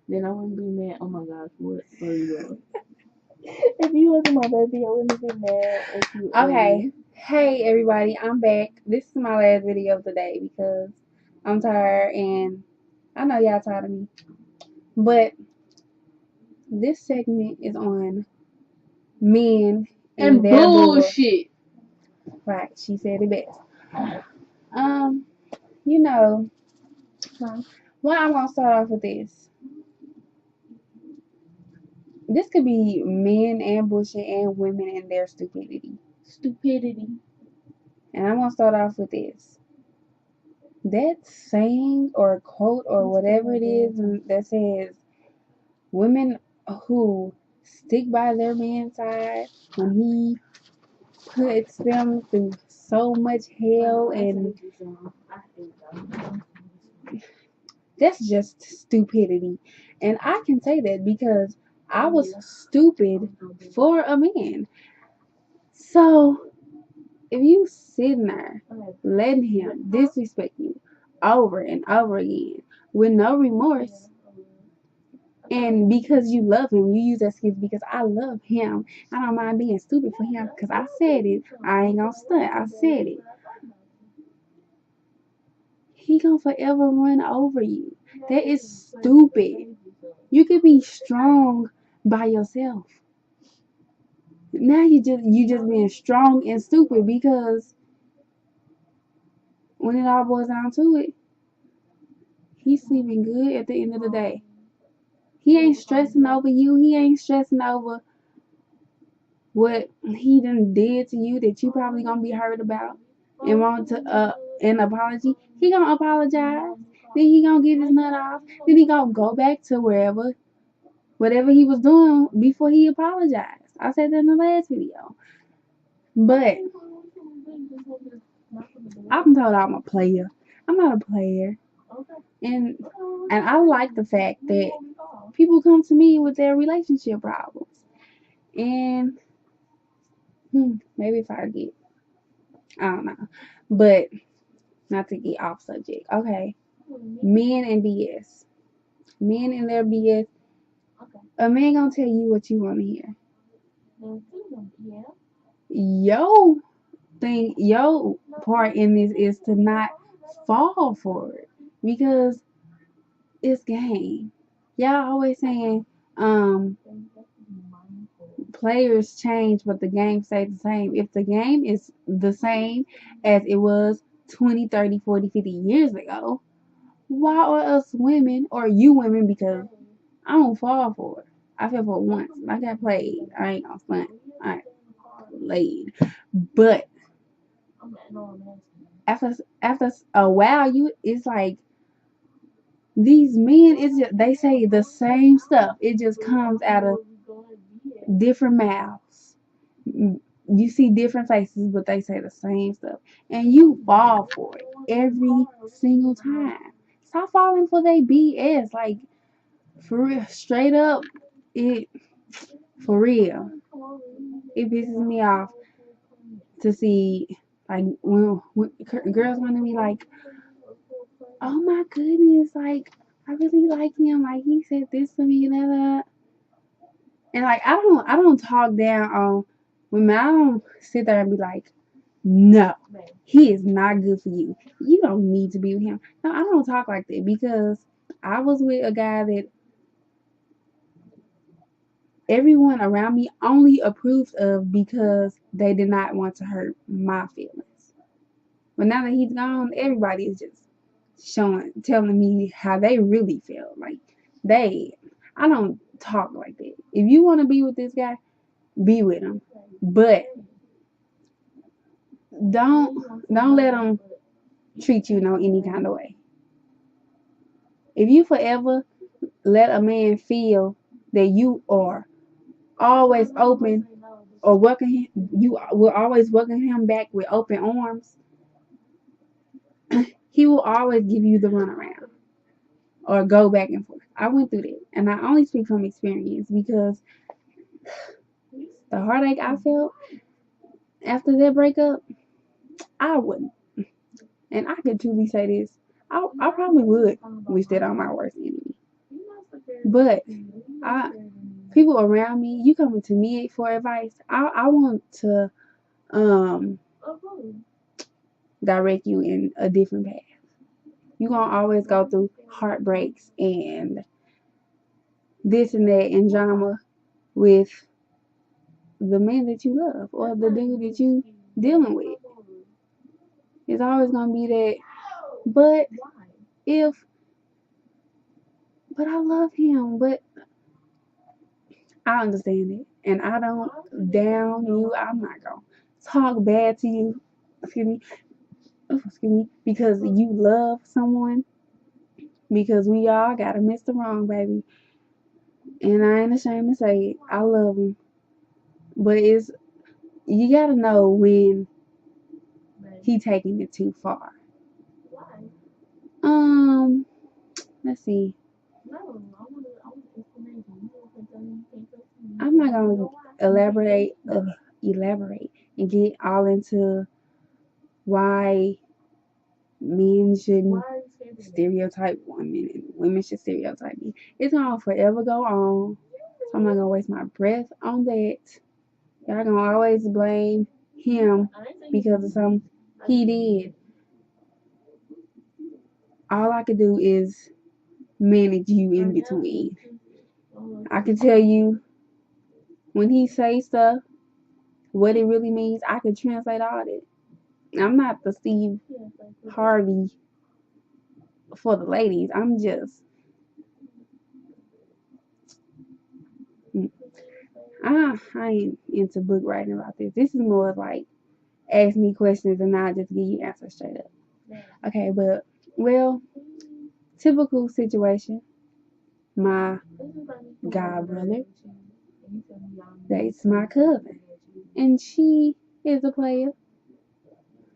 Then I wouldn't be mad. Oh my gosh, what are you doing? If you wasn't my baby, I wouldn't be mad if you. Okay. Hey everybody, I'm back. This is my last video of the day because I'm tired and I know y'all tired of me. But this segment is on men and And their bull. bullshit. Right, she said it best. Um, you know, why I'm gonna start off with this. This could be men and bullshit and women and their stupidity. Stupidity. And I'm gonna start off with this. That saying or quote or whatever it is that says women who stick by their man's side when he puts them through so much hell, and that's just stupidity. And I can say that because I was stupid for a man. So if you sitting there letting him disrespect you over and over again with no remorse, and because you love him, you use that excuse because I love him. I don't mind being stupid for him because I said it. I ain't gonna stunt. I said it. He gonna forever run over you. That is stupid. You can be strong by yourself. Now you just being strong and stupid because when it all boils down to it, he's sleeping good at the end of the day. He ain't stressing over you. He ain't stressing over what he done did to you that you probably gonna be hurt about and want to an apology. He gonna apologize. Then he gonna get his nut off. Then he gonna go back to whatever he was doing before he apologized. I said that in the last video. But I'm told I'm a player. I'm not a player. And I like the fact that people come to me with their relationship problems. And maybe if I get, I don't know. But not to get off subject. Okay. Men and BS. Men and their BS. A man gonna tell you what you want to hear. Your part in this is to not fall for it because it's game. Y'all always saying players change but the game stays the same. If the game is the same as it was 20, 30, 40, 50 years ago, why are us women, or you women, because I don't fall for it. I fell for it once. I got played. I ain't gonna stunt. I played. But after a while, it's like these men, they say the same stuff. It just comes out of different mouths. You see different faces, but they say the same stuff, and you fall for it every single time. Stop falling for their BS. Like, for real, straight up, for real, it pisses me off to see, like, when girls want to be like, oh my goodness, like, I really like him, like, he said this to me, and like, I don't talk down on women. I don't sit there and be like, no, he is not good for you. You don't need to be with him. No, I don't talk like that because I was with a guy that everyone around me only approved of because they did not want to hurt my feelings. But now that he's gone, everybody is just telling me how they really feel. Like, I don't talk like that. If you want to be with this guy, be with him. But don't let him treat you any kind of way. If you forever let a man feel that you are always open or welcome him, you will always welcome him back with open arms, he will always give you the runaround or go back and forth. I went through that, and I only speak from experience because the heartache I felt after that breakup, I wouldn't. And I could truly say this, I probably would wish that on my worst enemy. But people around me, you coming to me for advice. I want to direct you in a different path. You're gonna always go through heartbreaks and this and that and drama with the man that you love or the dude that you dealing with. It's always gonna be that. But I love him, but I understand it. And I don't down you. I'm not gonna talk bad to you. Excuse me. Because you love someone. Because we all gotta miss the wrong, baby. And I ain't ashamed to say it. I love him. But you gotta know when he taking it too far. Let's see. I'm not gonna elaborate and get all into why men shouldn't stereotype women and women should stereotype me. It's gonna forever go on. So I'm not gonna waste my breath on that. Y'all gonna always blame him because of something he did. All I could do is manage you in between. I can tell you when he say stuff, what it really means. I can translate all that. I'm not the Steve Harvey for the ladies. I'm just I ain't into book writing about this. This is more like ask me questions and I'll just give you answers straight up. Okay, but well, typical situation. My god brother dates my cousin, and she is a player,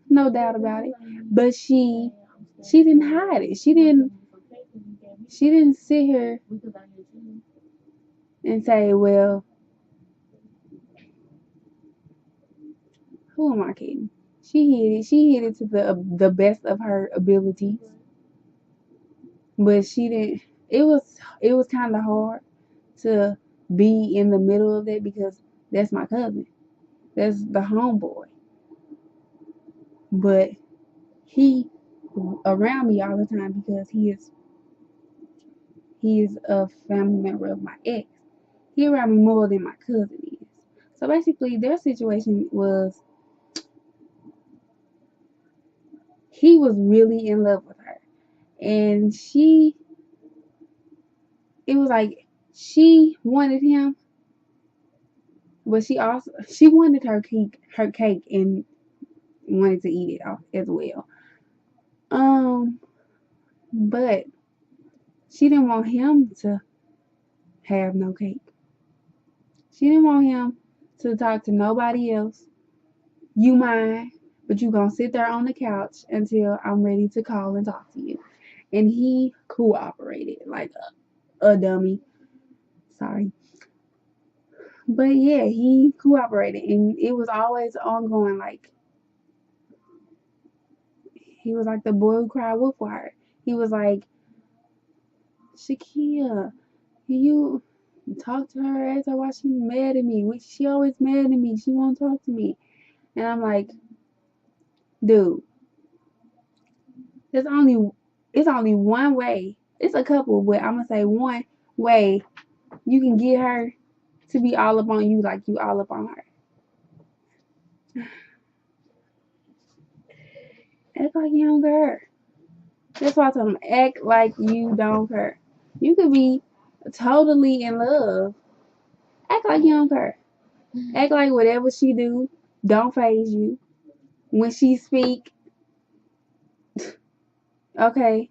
no doubt about it. But she didn't hide it. She didn't sit here and say, well, who am I kidding? She hid it to the best of her abilities. But she didn't it was kinda hard to be in the middle of it because that's my cousin. That's the homeboy. But he around me all the time because he is a family member of my ex. He around me more than my cousin is. So basically their situation was he was really in love with her. And it was like she wanted him, but she wanted her cake and wanted to eat it off as well. But she didn't want him to have no cake. She didn't want him to talk to nobody else. You mine, but you gonna sit there on the couch until I'm ready to call and talk to you. And he cooperated like a dummy. Sorry. But yeah, he cooperated, and it was always ongoing. Like he was like the boy who cried wolf for her. He was like, Shakia, you talk to her, ask her why she's mad at me. She always mad at me. She won't talk to me. And I'm like, dude, it's only one way. It's a couple, but I'm gonna say one way you can get her to be all up on you like you all up on her. Act like you don't care. That's why I tell them, act like you don't care. You could be totally in love. Act like you don't care. Act like whatever she do don't faze you. When she speak, okay,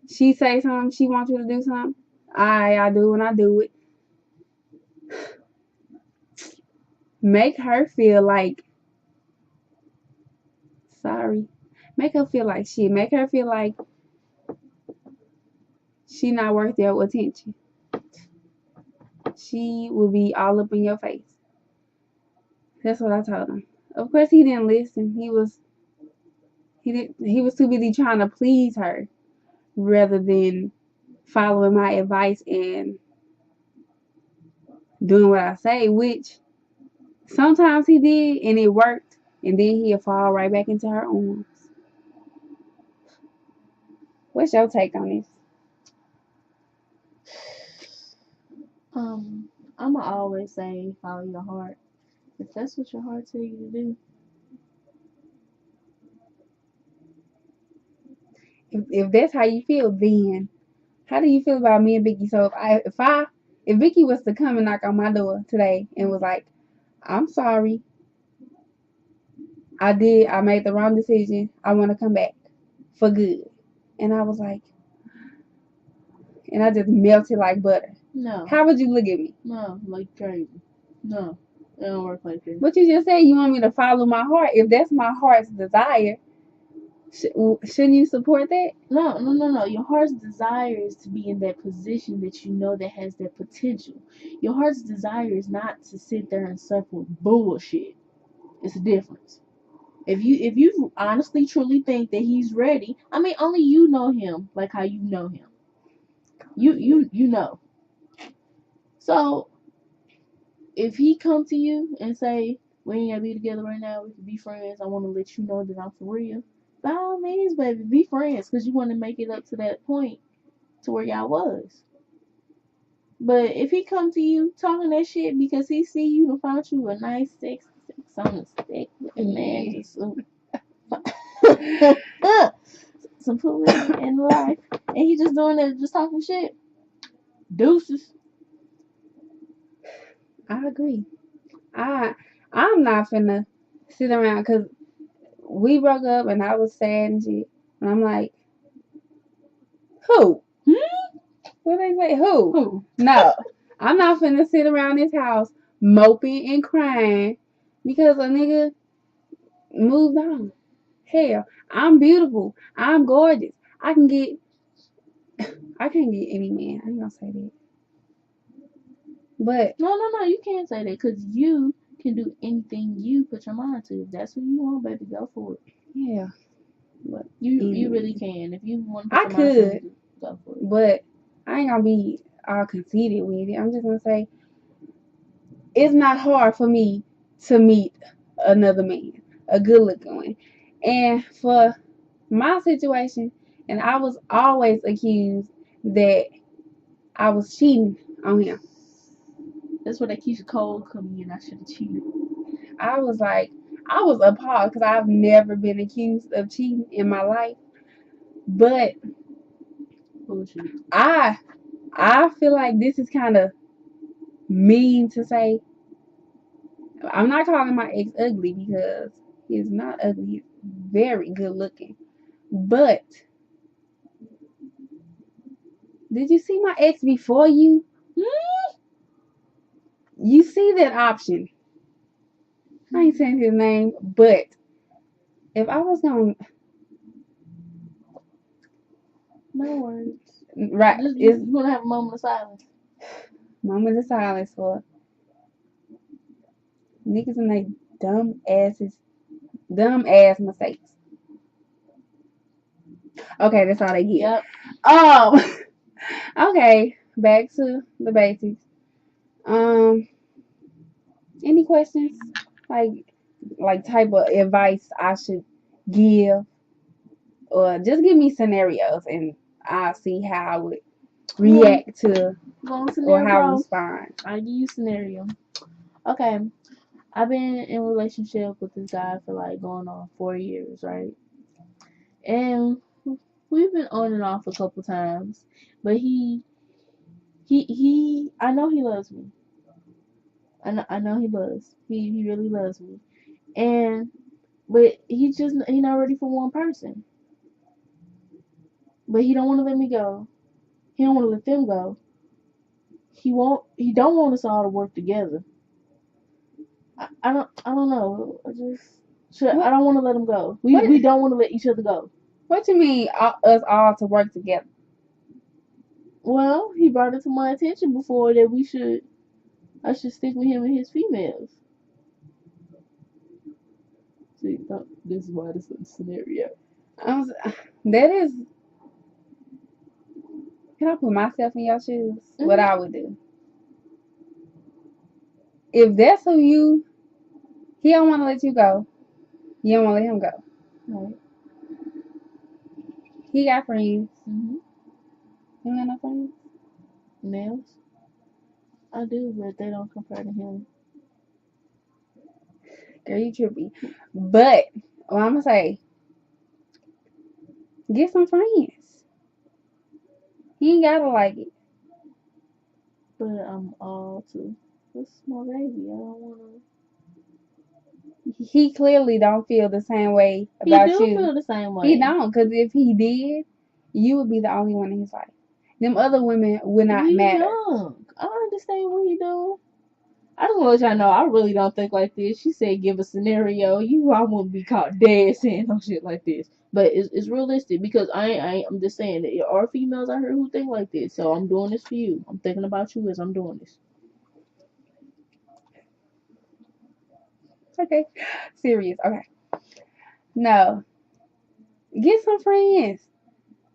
she say something, she wants you to do something. I do when I do it. Make her feel like sorry. Make her feel like shit. Make her feel like she not worth your attention. She will be all up in your face. That's what I told him. Of course he didn't listen. He was too busy trying to please her rather than following my advice and doing what I say, which sometimes he did and it worked, and then he'll fall right back into her arms. What's your take on this? I'ma always say follow your heart. If that's what your heart tells you to do. If that's how you feel, then how do you feel about me and Vicky? So if Vicky was to come and knock on my door today and was like, I'm sorry, I made the wrong decision, I want to come back for good. And I was like, and I just melted like butter. No. How would you look at me? No, like crazy. No. It don't work like that. But you just said you want me to follow my heart. If that's my heart's desire, shouldn't you support that? No. Your heart's desire is to be in that position that you know that has that potential. Your heart's desire is not to sit there and suffer with bullshit. It's a difference. If you honestly truly think that he's ready, I mean, only you know him like how you know him. You know. So if he come to you and say, we ain't gotta be together right now, we can be friends, I want to let you know that I'm for real. By all means, baby, be friends, because you want to make it up to that point to where y'all was. But if he come to you talking that shit because he see you and found you a nice sex on the stick with a man, just some food in life, and he just doing that, just talking shit, deuces. I agree. I'm not finna sit around because we broke up and I was sad and shit. And I'm like, who? What they say? Who? No. I'm not finna sit around this house moping and crying because a nigga moved on. Hell, I'm beautiful. I'm gorgeous. I can't get any man. I ain't gonna say that. But No, you can't say that, because you can do anything you put your mind to. If that's what you want, baby, go for it. yeah. But You really can. If you want to I put your mind to could, it, go for it. but I ain't gonna be all conceited with it. I'm just gonna say it's not hard for me to meet another man, a good looking one. And for my situation, and I was always accused that I was cheating on him. That's where that Keisha Cole coming in. I should have cheated. I was appalled because I've never been accused of cheating in my life. But Bullshit. I feel like this is kind of mean to say. I'm not calling my ex ugly because he's not ugly. He's very good looking. But did you see my ex before you? You see that option. I ain't saying his name, but if I was gonna, No words. right, You're gonna have a moment of silence. moment of silence for niggas and they dumb ass mistakes. Okay, that's all they get. Yep. Okay, back to the basics. Any questions? Like type of advice I should give, or just give me scenarios and I'll see how I would react to or how I respond. I'll give you a scenario. Okay, I've been in a relationship with this guy for like going on 4 years, right? And we've been on and off a couple times, but he I know he loves me. I know he does. He really loves me. But he not ready for one person. But he don't want to let me go. He don't want to let them go. He don't want us all to work together. I don't know. I don't want to let him go. We don't want to let each other go. What you mean us all to work together? Well, he brought it to my attention before that I should stick with him and his females. See, this is why this is a scenario. That is. Can I put myself in your shoes? Mm-hmm. What I would do. if that's who he don't want to let you go. You don't want to let him go. Right. He got friends. Mm-hmm. You got no friends? Males? I do, but they don't compare to him. Girl, you trippy. But what I'm gonna say, get some friends. He ain't gotta like it. But I'm all too. This is my baby. I don't wanna. He clearly don't feel the same way He about do you. feel the same way. He don't, because if he did, you would be the only one in his life. Them other women would not We matter. young. I understand what he doing. I just want to let y'all know I really don't think like this. She said give a scenario. I wouldn't be caught dead saying no shit like this. But it's realistic because I'm just saying that there are females out here who think like this. So I'm doing this for you. I'm thinking about you as I'm doing this. Okay. Serious. Okay. No. Get some friends.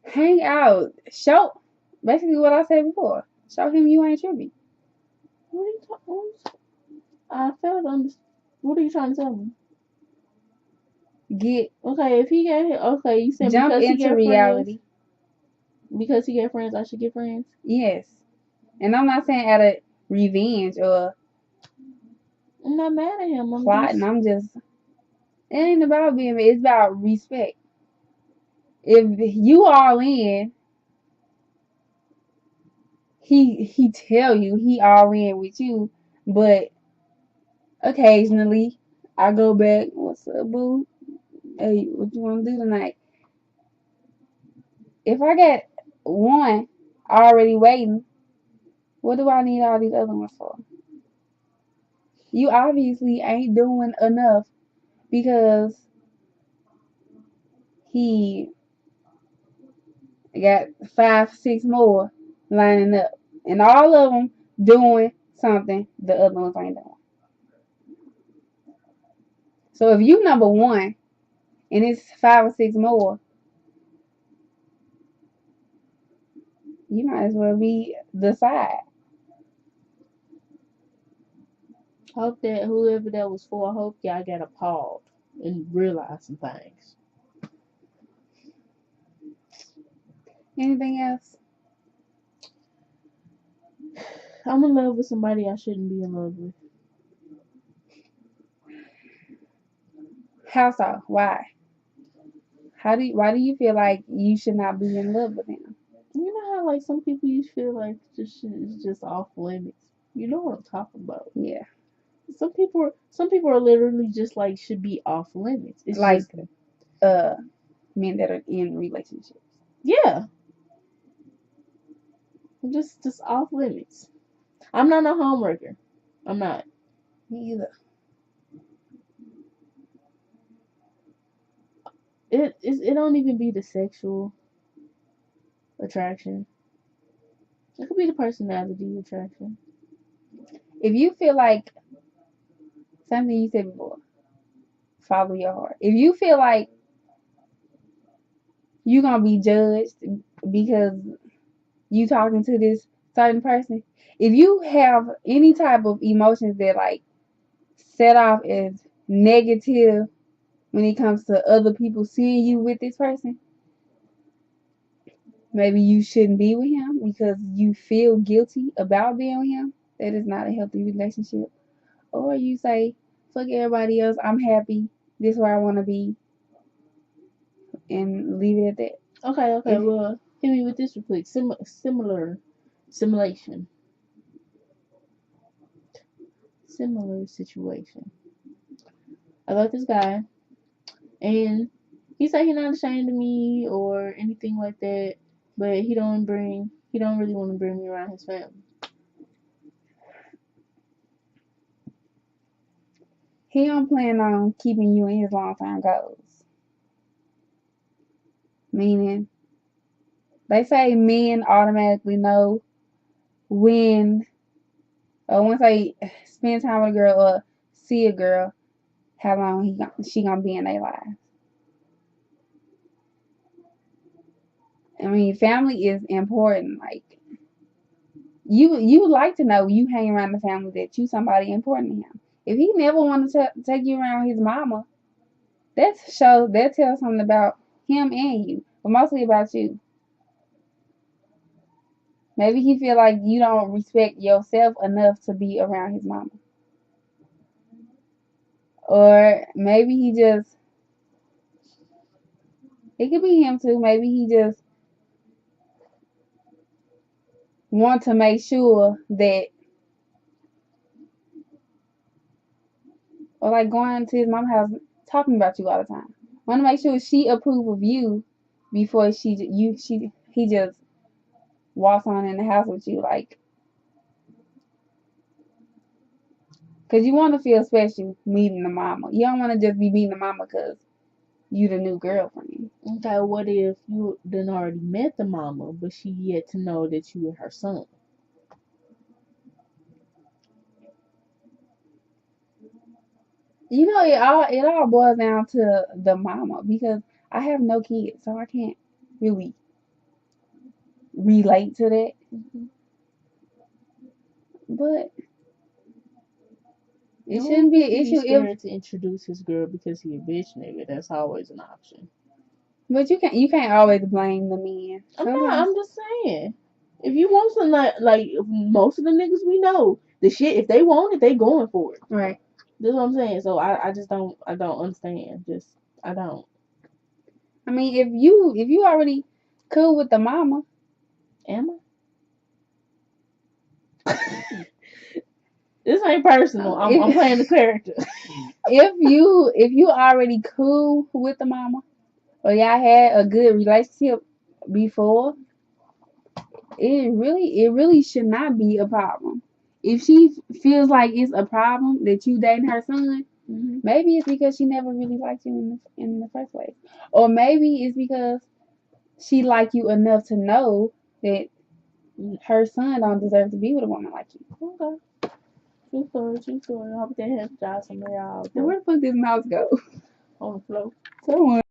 Hang out. Show basically what I said before. Show him you ain't trippy. What are you talking? I failed to understand. What are you trying to tell me? Get Okay, if he got okay, you said jump because he into got friends. reality. Because he got friends, I should get friends. Yes. And I'm not saying out of revenge or I'm not mad at him. plotting. It ain't about being mad. It's about respect. If you all in, he tell you he all in with you, but occasionally I go back. What's up, boo? Hey, what you want to do tonight? If I got one already waiting, what do I need all these other ones for? You obviously ain't doing enough because he got 5, 6 more lining up, and all of them doing something the other ones ain't doing. So if you number one and it's 5 or 6 more, you might as well be the side. Hope that whoever that was for, I hope y'all got appalled and realized some things. Anything else? I'm in love with somebody I shouldn't be in love with. How so? Why? Why do you feel like you should not be in love with him? You know how like some people you feel like this shit is just off limits. You know what I'm talking about. Yeah. Some people are literally just like should be off limits. It's Like just men that are in relationships. yeah, just off limits. I'm not a homewrecker. I'm not. Me either. It don't even be the sexual attraction. It could be the personality attraction. If you feel like something you said before, follow your heart. If you feel like you're gonna be judged because you talking to this certain person, if you have any type of emotions that like set off as negative when it comes to other people seeing you with this person, maybe you shouldn't be with him because you feel guilty about being with him. That is not a healthy relationship. Or you say, fuck everybody else, I'm happy, this is where I want to be, and leave it at that. Okay, If well, hit me with this real quick. Simulation. Similar situation. I got this guy, and he said he's not ashamed of me or anything like that, but he don't really want to bring me around his family. he don't plan on keeping you in his long-term goals, meaning they say men automatically know when or once they spend time with a girl or see a girl, how long she gonna be in their lives. I mean, family is important. Like you would like to know you hang around the family that you somebody important to him. If he never wanted to take you around his mama, that tells something about him and you, but mostly about you. Maybe he feel like you don't respect yourself enough to be around his mama. Or maybe it could be him too. Maybe he just want to make sure that, or like going to his mom's house talking about you all the time. Want to make sure she approve of you before he just walks on in the house with you, like, because you want to feel special meeting the mama. You don't want to just be meeting the mama because you the new girlfriend. Okay, what if you done already met the mama, but she yet to know that you were her son? You know, it all boils down to the mama, because I have no kids, so I can't really relate to that. Mm-hmm. But it shouldn't be an issue scared to introduce his girl because he a bitch nigga. That's always an option. But you can't always blame the men. I'm just saying. If you want some, like most of the niggas we know, the shit, if they want it, they going for it. Right. That's what I'm saying. So I just don't understand. I don't. I mean, if you already cool with the mama, Am I? This ain't personal. I'm playing the character. if you already cool with the mama, or y'all had a good relationship before, it really should not be a problem. If she feels like it's a problem that you dating her son, Mm-hmm. maybe it's because she never really liked you in the first place, or maybe it's because she liked you enough to know that her son don't deserve to be with a woman like you. Okay. True story. I hope they help y'all some of y'all. Now, where the fuck did this mouse go? On the floor. Someone.